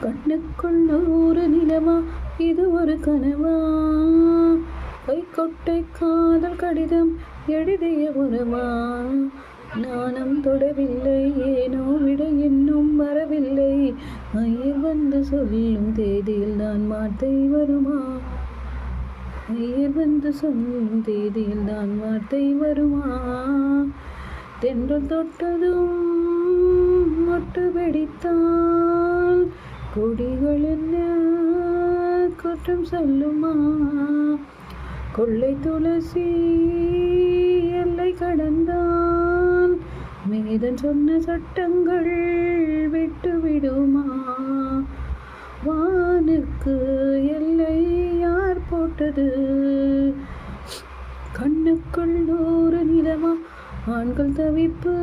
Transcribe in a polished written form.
கண்ணுக்குள் நூறு நிலவா இது ஒரு கனவா? கைக்கொட்டை காதல் கடிதம் எழுதிய உறவா? நானும் தொடவில்லை, ஏனோ விட இன்னும் வரவில்லை. ஐயர் வந்து சொல்லும் தேதியில் தான் வார்த்தை வருமா? ஐயர் வந்து சொல்லும் தேதியில் தான் வார்த்தை வருமா? தென்றல் தொட்டதும் மொட்டு வெடித்தால் கொடிகள் என்ன குற்றம் சொல்லுமா? கொள்ளை துளசி எல்லை கடந்தால் மேதன் சொன்ன சட்டங்கள் விட்டு விடுமா? வானுக்கு எல்லை யார் போட்டது? கண்ணுக்குள் நூறு நிலவா? ஆண்கள் தவிப்பு